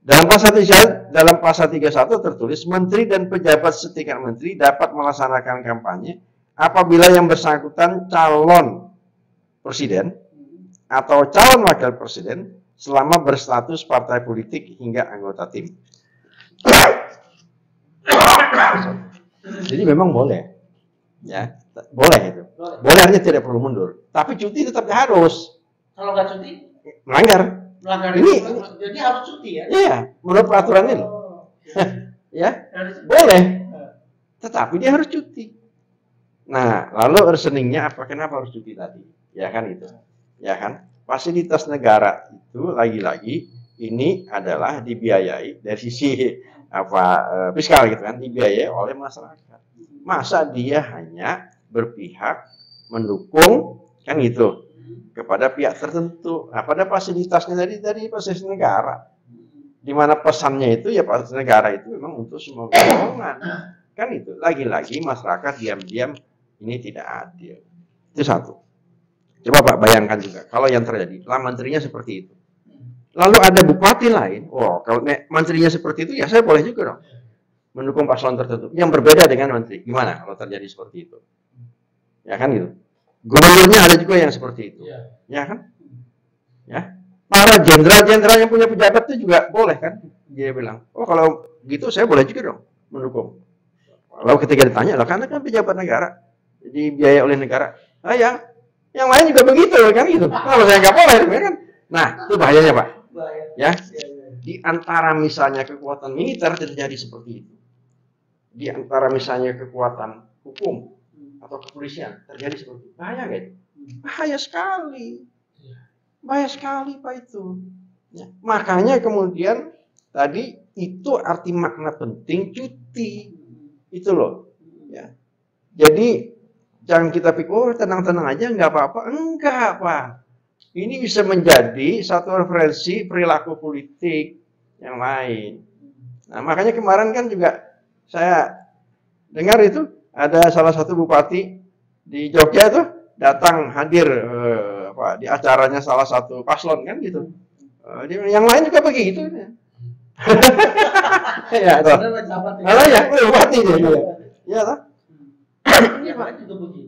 dalam pasal 31 tertulis menteri dan pejabat setingkat menteri dapat melaksanakan kampanye apabila yang bersangkutan calon presiden atau calon wakil presiden selama berstatus partai politik hingga anggota tim. Jadi memang boleh, ya boleh itu. Boleh artinya tidak perlu mundur, tapi cuti tetap harus. Kalau nggak cuti, melanggar. Ini jadi harus cuti ya? Iya, menurut peraturan ini. Ya, boleh, tetapi dia harus cuti. Nah, lalu reasoningnya apa? Kenapa harus cuti tadi? Ya kan itu, ya kan? Fasilitas negara itu lagi-lagi ini adalah dibiayai dari sisi fiskal gitu kan, dibiayai oleh masyarakat. Masa dia hanya berpihak mendukung kan gitu kepada pihak tertentu. Nah, pada fasilitasnya dari fasilitas negara, di mana pesannya itu ya fasilitas negara itu memang untuk semua golongan kan itu. Lagi-lagi masyarakat diam-diam ini tidak adil. Itu satu. Coba Pak bayangkan juga kalau yang terjadi, lah menterinya seperti itu. Lalu ada bupati lain, kalau menterinya seperti itu ya saya boleh juga dong mendukung paslon tertentu yang berbeda dengan menteri. Gimana kalau terjadi seperti itu? Ya kan gitu. Gubernurnya ada juga yang seperti itu. Ya kan? Ya. Para jenderal-jenderal yang punya pejabat itu juga boleh kan? Dia bilang, kalau gitu saya boleh juga dong mendukung. Lalu ketika ditanya, karena kan pejabat negara, dibiayai oleh negara. Yang lain juga begitu kan gitu. Kalau saya nggak boleh, kan? Nah, itu bahayanya Pak. Ya, di antara misalnya kekuatan militer terjadi seperti itu, di antara misalnya kekuatan hukum atau kepolisian terjadi seperti itu, bahaya nggak itu? Bahaya sekali Pak itu. Ya. Makanya kemudian tadi itu arti makna penting cuti itu loh. Ya. Jadi jangan kita pikir tenang-tenang aja nggak apa-apa, enggak Pak. Ini bisa menjadi satu referensi perilaku politik yang lain. Nah, makanya kemarin kan juga saya dengar itu ada salah satu bupati di Jogja tuh datang hadir di acaranya salah satu paslon kan gitu. Yang lain juga begitu. Ya, toh. Ya, bupati dia. Iya, toh.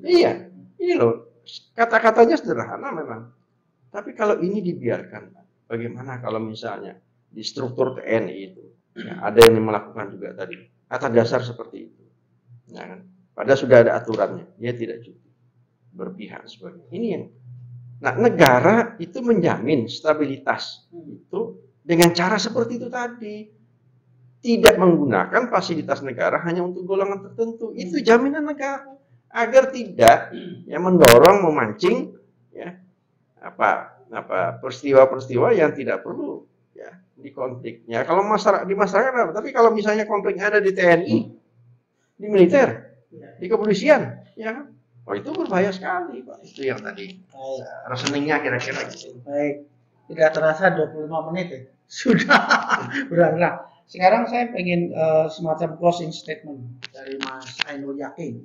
Iya, ini loh. Kata-katanya sederhana memang. Tapi kalau ini dibiarkan, bagaimana kalau misalnya di struktur TNI itu ada yang melakukan juga tadi atas dasar seperti itu, ya kan? Padahal sudah ada aturannya, dia tidak cuti, berpihak sebagai ini yang. Nah, negara itu menjamin stabilitas itu dengan cara seperti itu tadi, tidak menggunakan fasilitas negara hanya untuk golongan tertentu. Itu jaminan negara agar tidak mendorong, memancing peristiwa-peristiwa yang tidak perlu di konflik. Ya kalau di masyarakat, tapi kalau misalnya konfliknya ada di TNI, di militer, di kepolisian, ya itu berbahaya sekali Pak. Itu yang tadi reasoningnya kira-kira gitu. Baik, tidak terasa 25 menit ya. Sudah berakhir. Sekarang saya pengen semacam closing statement dari Mas Ainul Yakin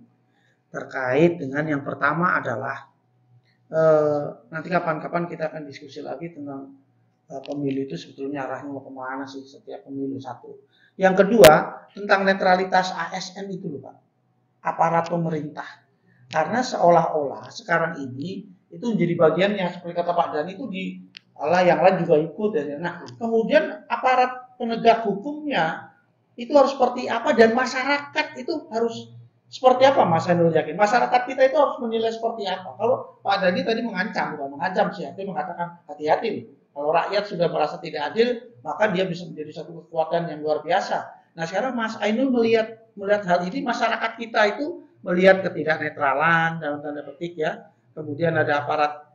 terkait dengan yang pertama adalah nanti kapan-kapan kita akan diskusi lagi tentang pemilu itu sebetulnya arahnya mau kemana sih setiap pemilu satu. Yang kedua tentang netralitas ASN itu loh Pak, aparat pemerintah. Karena seolah-olah sekarang ini itu menjadi bagian yang seperti kata Pak Dhani itu yang lain juga ikut ya. Nah, kemudian aparat penegak hukumnya itu harus seperti apa dan masyarakat itu harus seperti apa, Mas Ainul Yakin? Masyarakat kita itu harus menilai seperti apa? Kalau Pak Dhani tadi bukan mengancam sih, tapi mengatakan hati-hati nih. Kalau rakyat sudah merasa tidak adil, maka dia bisa menjadi satu kekuatan yang luar biasa. Nah, sekarang Mas Ainul melihat hal ini, masyarakat kita itu melihat ketidaknetralan dalam tanda petik ya. Kemudian ada aparat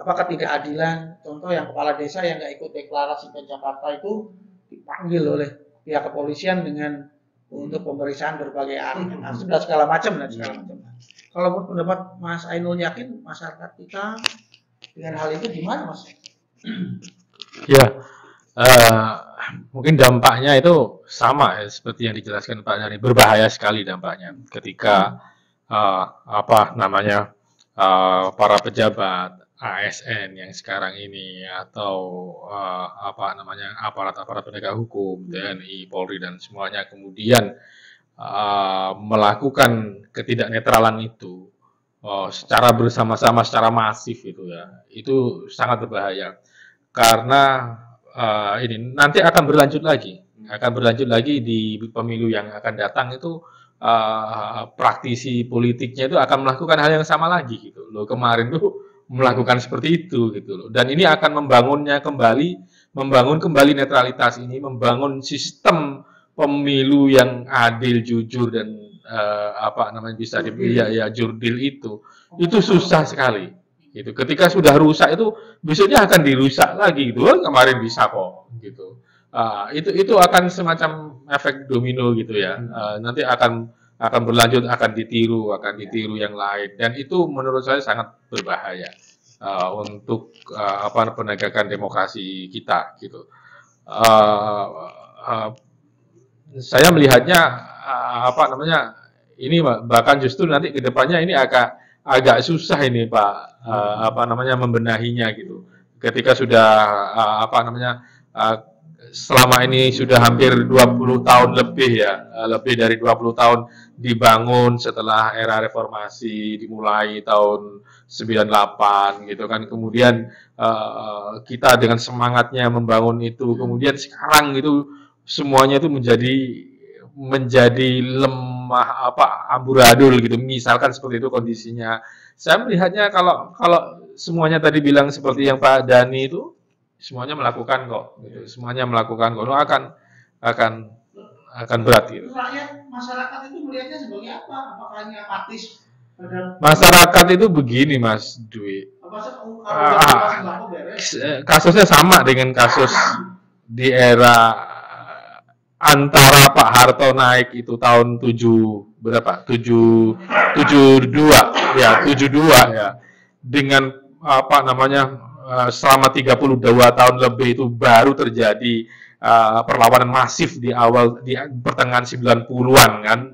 ketidakadilan. Contoh yang kepala desa yang nggak ikut deklarasi ke Jakarta itu dipanggil oleh pihak kepolisian untuk pemeriksaan berbagai hal, sudah segala macam. Kalau menurut pendapat Mas Ainul Yakin, masyarakat kita dengan hal itu gimana, Mas? Ya, mungkin dampaknya itu sama ya, seperti yang dijelaskan Pak Dhani, berbahaya sekali dampaknya ketika para pejabat ASN yang sekarang ini atau aparat-aparat penegak hukum, TNI, Polri dan semuanya kemudian melakukan ketidaknetralan itu secara bersama-sama, secara masif itu sangat berbahaya karena ini nanti akan berlanjut lagi di pemilu yang akan datang itu. Praktisi politiknya itu akan melakukan hal yang sama lagi gitu loh. Kemarin tuh melakukan seperti itu gitu loh. Dan ini akan membangun kembali netralitas ini, membangun sistem pemilu yang adil, jujur dan bisa dipilih jurdil itu susah sekali. Gitu. Ketika sudah rusak itu besoknya akan dirusak lagi gitu. Kemarin bisa kok gitu. Itu akan semacam efek domino gitu ya. Nanti akan berlanjut, akan ditiru yang lain, dan itu menurut saya sangat berbahaya untuk penegakan demokrasi kita gitu. Saya melihatnya ini bahkan justru nanti kedepannya ini agak susah ini Pak membenahinya gitu. Ketika sudah selama ini sudah hampir 20 tahun lebih dari 20 tahun dibangun setelah era reformasi dimulai tahun 98 gitu kan. Kemudian kita dengan semangatnya membangun itu, kemudian sekarang itu semuanya itu menjadi lemah amburadul gitu. Misalkan seperti itu kondisinya. Saya melihatnya kalau semuanya tadi bilang seperti yang Pak Dhani itu semuanya melakukan kok, gitu. Akan berat gitu. Masyarakat itu melihatnya sebagai apa? Apakah ini apatis? Masyarakat itu begini, Mas Dwi. Kasusnya sama dengan kasus di era antara Pak Harto naik itu tahun 72 ya. Dengan selama 32 tahun lebih itu baru terjadi perlawanan masif di pertengahan 90-an kan,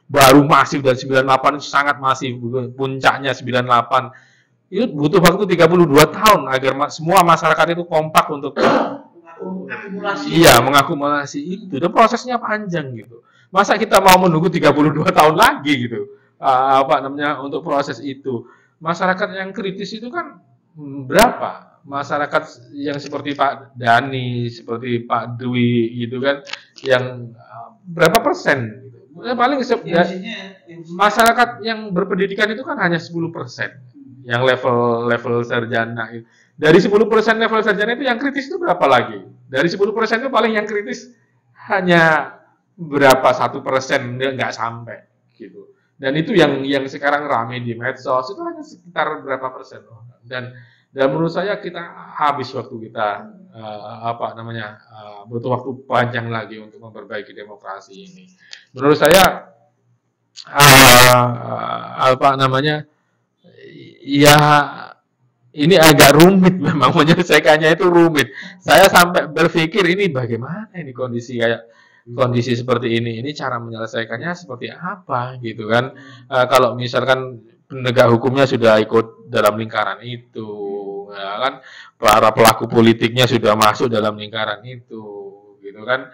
baru masif, dan 98 itu sangat masif, puncaknya 98 itu butuh waktu 32 tahun agar semua masyarakat itu kompak untuk mengakumulasi itu, dan prosesnya panjang gitu. Masa kita mau menunggu 32 tahun lagi gitu untuk proses itu? Masyarakat yang kritis itu kan berapa? Masyarakat yang seperti Pak Dhani, seperti Pak Dwi gitu kan, yang berapa persen gitu. Paling masyarakat yang berpendidikan itu kan hanya 10% yang level sarjana. Dari 10% level sarjana itu yang kritis itu berapa lagi? Dari 10% itu paling yang kritis hanya berapa, 1% nggak sampai gitu. Dan itu yang sekarang ramai di medsos itu hanya sekitar berapa persen. Dan menurut saya kita habis waktu kita butuh waktu panjang lagi untuk memperbaiki demokrasi ini. Menurut saya ini agak rumit, memang menyelesaikannya itu rumit. Saya sampai berpikir ini bagaimana ini kondisi seperti ini cara menyelesaikannya seperti apa gitu kan. Kalau misalkan penegak hukumnya sudah ikut dalam lingkaran itu, ya kan, para pelaku politiknya sudah masuk dalam lingkaran itu gitu kan.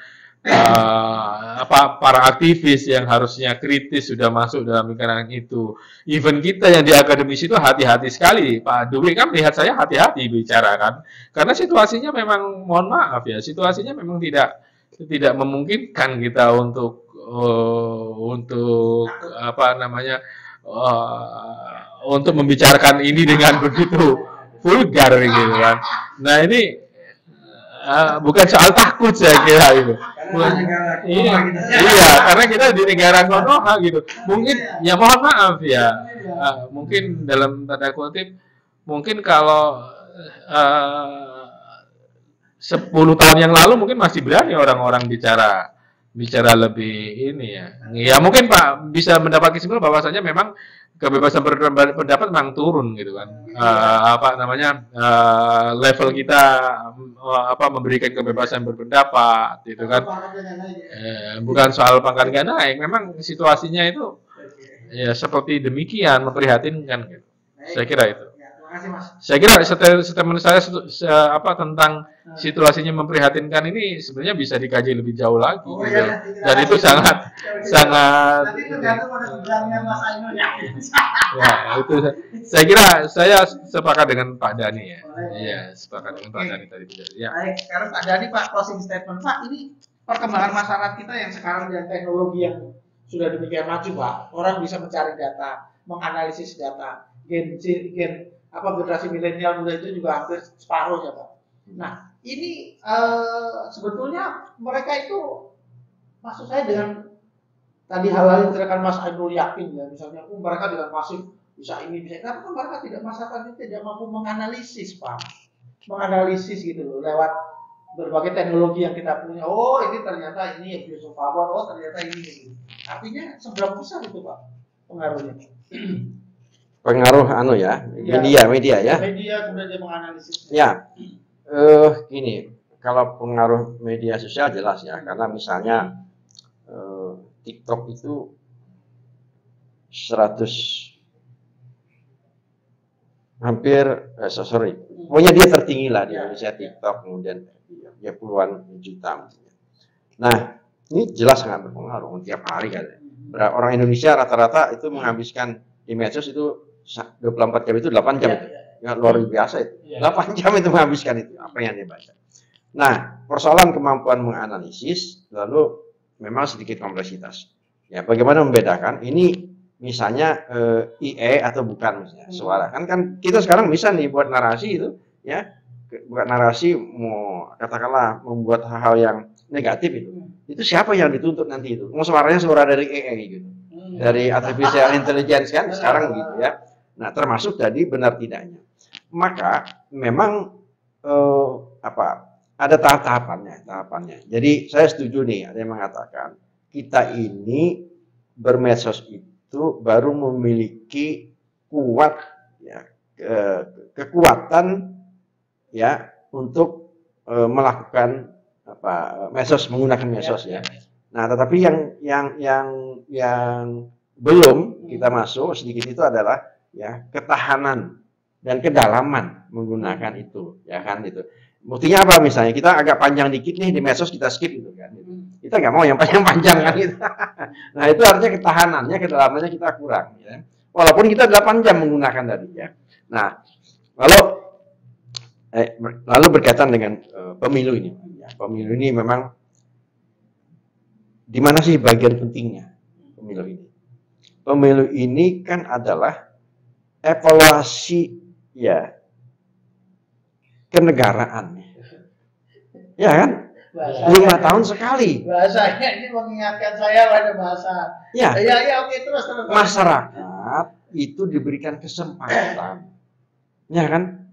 para aktivis yang harusnya kritis sudah masuk dalam lingkaran itu. Even kita yang di akademis itu hati-hati sekali. Pak Dwi kan melihat saya hati-hati bicara kan, karena situasinya memang, mohon maaf ya, situasinya memang tidak memungkinkan kita untuk apa namanya untuk membicarakan ini dengan begitu vulgar gitu kan. Nah ini bukan soal takut saya kira itu. Iya, iya, karena kita di negara Konoha gitu. Mungkin ya mohon maaf ya, mungkin dalam tanda kutip, mungkin kalau 10 tahun yang lalu mungkin masih berani orang-orang bicara lebih ini ya. Ya mungkin Pak bisa mendapat kesimpulan bahwasanya memang kebebasan berpendapat memang turun gitu kan. Apa namanya level kita memberikan kebebasan berpendapat gitu kan. Bukan soal pangkat nggak naik, memang situasinya itu ya seperti demikian, memprihatinkan gitu. Saya kira itu. Saya kira statement saya tentang situasinya memprihatinkan ini sebenarnya bisa dikaji lebih jauh lagi gitu. Dan itu sangat ya itu saya kira saya sepakat dengan Pak Dhani ya. Iya, sepakat dengan Pak Dhani tadi. Ya. Baik, sekarang Pak Dhani, Pak, closing statement Pak, ini perkembangan masyarakat kita yang sekarang dengan teknologi yang sudah demikian maju Pak, orang bisa mencari data, menganalisis data, generasi milenial muda itu juga hampir separuh ya Pak. Nah ini sebetulnya mereka itu, maksud saya dengan tadi hal-hal yang dikatakan Mas Ainul yakin ya, misalnya mereka dengan masif bisa ini bisa, tapi mereka masyarakat itu tidak mampu menganalisis Pak, menganalisis gitu loh lewat berbagai teknologi yang kita punya. Oh ini ternyata ini abuse of power, oh ternyata ini. Artinya seberapa besar itu Pak pengaruhnya? Pengaruh media ya. Media kemudian dia menganalisis. Ya, gini, kalau pengaruh media sosial jelas ya, karena misalnya TikTok itu 100 hampir pokoknya dia tertinggi lah di Indonesia TikTok, kemudian ya puluhan juta. Nah, ini jelas sangat berpengaruh tiap hari kan. Orang Indonesia rata-rata itu menghabiskan di medsos itu 24 jam itu 8 jam. Ya, luar biasa itu. 8 jam itu menghabiskan itu apa yang dia baca. Nah, persoalan kemampuan menganalisis lalu memang sedikit kompleksitas. Ya, bagaimana membedakan ini misalnya IE atau bukan misalnya suara. Kan kita sekarang bisa nih buat narasi itu ya. Buat narasi mau katakanlah membuat hal-hal yang negatif itu siapa yang dituntut nanti itu? Suaranya suara dari AI gitu. Dari artificial intelligence kan sekarang gitu ya. Nah, termasuk tadi benar tidaknya. Maka memang ada tahapannya. Jadi saya setuju nih, ada yang mengatakan kita ini bermedsos itu baru memiliki kekuatan ya untuk melakukan medsos, menggunakan medsos ya. Nah, tetapi yang belum kita masuk sedikit itu adalah ya ketahanan dan kedalaman menggunakan itu ya kan itu. Buktinya apa misalnya kita agak panjang dikit nih di medsos kita skip gitu kan. Kita nggak mau yang panjang-panjang kan gitu. Nah, itu artinya ketahanannya, kedalamannya kita kurang ya. Walaupun kita 8 jam menggunakan tadi ya. Nah, lalu berkaitan dengan pemilu ini. Ya, pemilu ini memang di mana sih bagian pentingnya pemilu ini? Pemilu ini kan adalah evaluasi ya kenegaraan. Ya kan? 5 tahun sekali. Bahasanya ini mengingatkan saya pada bahasa. Ya. Oke, terus. Masyarakat itu diberikan kesempatan. Ya kan?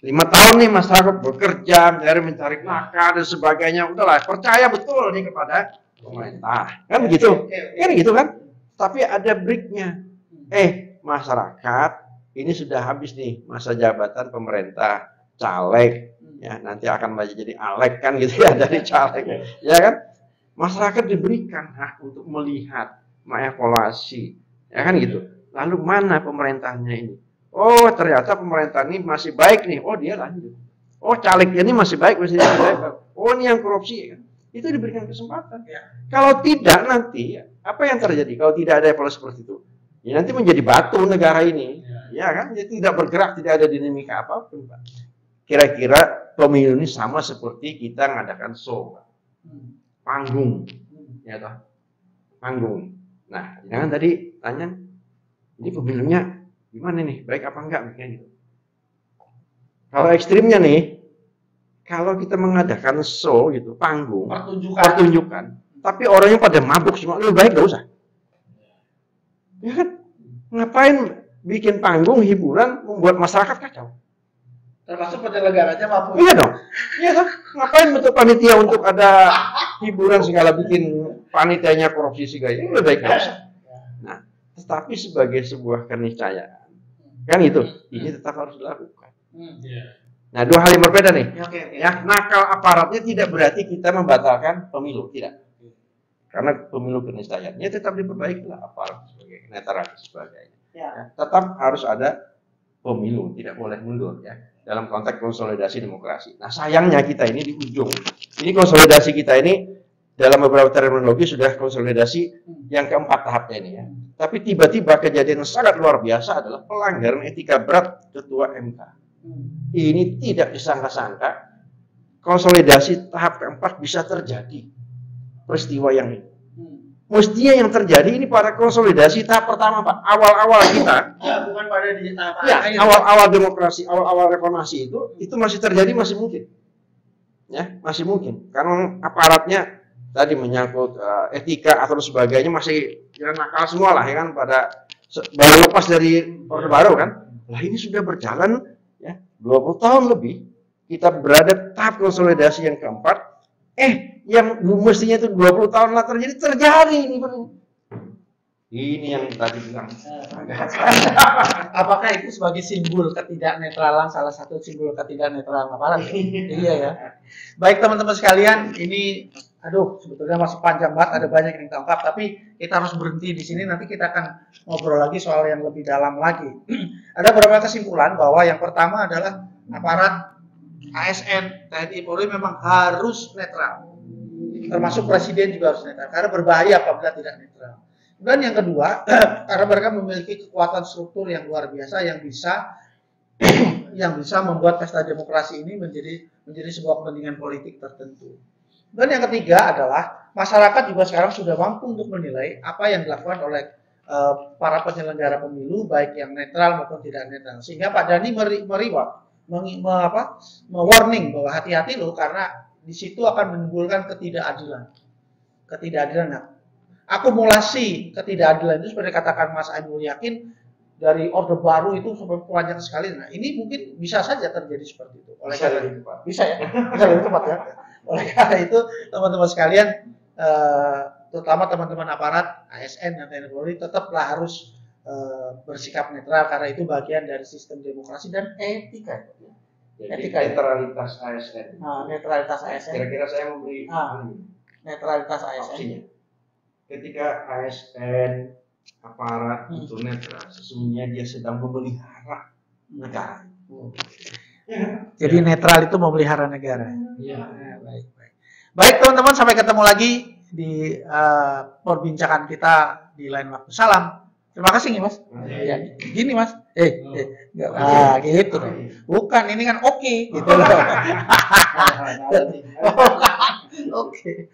5 tahun nih masyarakat bekerja, mencari nafkah dan sebagainya. Udahlah, percaya betul nih kepada pemerintah. Kan begitu? Kan gitu kan? Tapi ada breaknya. Masyarakat ini sudah habis nih masa jabatan pemerintah, caleg. Ya, nanti akan jadi alek kan gitu ya dari caleg. Ya kan? Masyarakat diberikan hak untuk melihat, mengevaluasi. Ya kan gitu. Lalu mana pemerintahnya ini? Oh, ternyata pemerintah ini masih baik nih. Oh, dia lanjut. Oh, caleg ini masih baik, masih baik. Oh, ini yang korupsi kan. itu diberikan kesempatan. Ya. Kalau tidak nanti apa yang terjadi kalau tidak ada evaluasi seperti itu? Ya nanti menjadi batu negara ini, ya kan? Jadi tidak bergerak, tidak ada dinamika apapun, Pak. Kira-kira pemilu ini sama seperti kita mengadakan show, Pak. Panggung, ya toh, panggung. Nah, jangan tadi tanya, ini pemilunya gimana nih, baik apa enggak, mungkin gitu. Kalau ekstrimnya nih, kalau kita mengadakan show gitu, panggung, pertunjukan, tapi orangnya pada mabuk semua, lebih baik gak usah. Ya kan? Ngapain bikin panggung, hiburan, membuat masyarakat kacau? Termasuk penyelenggaranya mampu. Iya dong. Iya kan? Ngapain bentuk panitia untuk ada hiburan segala bikin panitianya korupsi segala, ini lebih baik gak usah. Nah, tetapi sebagai sebuah keniscayaan, kan itu, ini tetap harus dilakukan. Nah, dua hal yang berbeda nih. Ya, nakal aparatnya tidak berarti kita membatalkan pemilu, tidak. Karena pemilu keniscayaan, ya tetap diperbaiki lah aparat sebagai netral dan sebagainya. Ya, tetap harus ada pemilu, tidak boleh mundur ya dalam konteks konsolidasi demokrasi. Nah, sayangnya kita ini di ujung. Ini konsolidasi kita ini dalam beberapa terminologi sudah konsolidasi yang keempat tahapnya ini ya. Tapi tiba-tiba kejadian yang sangat luar biasa adalah pelanggaran etika berat Ketua MK. Ini tidak disangka-sangka konsolidasi tahap keempat bisa terjadi peristiwa yang ini. Mestinya yang terjadi ini pada konsolidasi tahap pertama, Pak. Awal-awal kita, bukan pada di tahap awal-awal demokrasi, awal-awal reformasi itu masih terjadi, masih mungkin. Ya, masih mungkin. Karena aparatnya tadi menyangkut etika atau sebagainya masih nakal semua lah ya kan, pada baru lepas dari Orde Baru kan. Lah ini sudah berjalan ya 20 tahun lebih, kita berada tahap konsolidasi yang keempat. Yang mestinya itu 20 tahun lah terjadi ini. Ini yang tadi bilang. Apakah itu sebagai simbol ketidaknetralan, salah satu simbol ketidaknetralan aparat? Iya ya. Baik teman-teman sekalian, ini sebetulnya masih panjang banget, ada banyak yang tangkap, tapi kita harus berhenti di sini. Nanti kita akan ngobrol lagi soal yang lebih dalam lagi. Ada beberapa kesimpulan bahwa yang pertama adalah aparat ASN, TNI, Polri memang harus netral. Termasuk presiden juga harus netral, karena berbahaya apabila tidak netral. Dan yang kedua, karena mereka memiliki kekuatan struktur yang luar biasa yang bisa membuat pesta demokrasi ini menjadi sebuah kepentingan politik tertentu. Dan yang ketiga adalah masyarakat juga sekarang sudah mampu untuk menilai apa yang dilakukan oleh para penyelenggara pemilu, baik yang netral maupun tidak netral. Sehingga Pak Dhani warning bahwa hati-hati loh, karena di situ akan menimbulkan ketidakadilan. Nah, akumulasi ketidakadilan itu seperti katakan Mas Ainul Yakin dari Orde Baru itu sampai panjang sekali. Nah, ini mungkin bisa saja terjadi seperti itu. Oleh karena itu, bisa ya, bisa lebih cepat ya. Oleh karena itu, teman-teman sekalian, terutama teman-teman aparat ASN dan TNI Polri tetaplah harus bersikap netral, karena itu bagian dari sistem demokrasi dan etika. Jadi netralitas ASN. Netralitas ASN. Kira-kira saya memberi netralitas ASN. Opsinya. Ketika ASN aparat itu netral, sesungguhnya dia sedang memelihara negara. Jadi netral itu memelihara negara. Iya. Baik teman-teman, sampai ketemu lagi di perbincangan kita di lain waktu. Salam. Terima kasih nih Mas. Ya, gini Mas. Gitu dong. Bukan, ini kan oke gitu loh. Oke.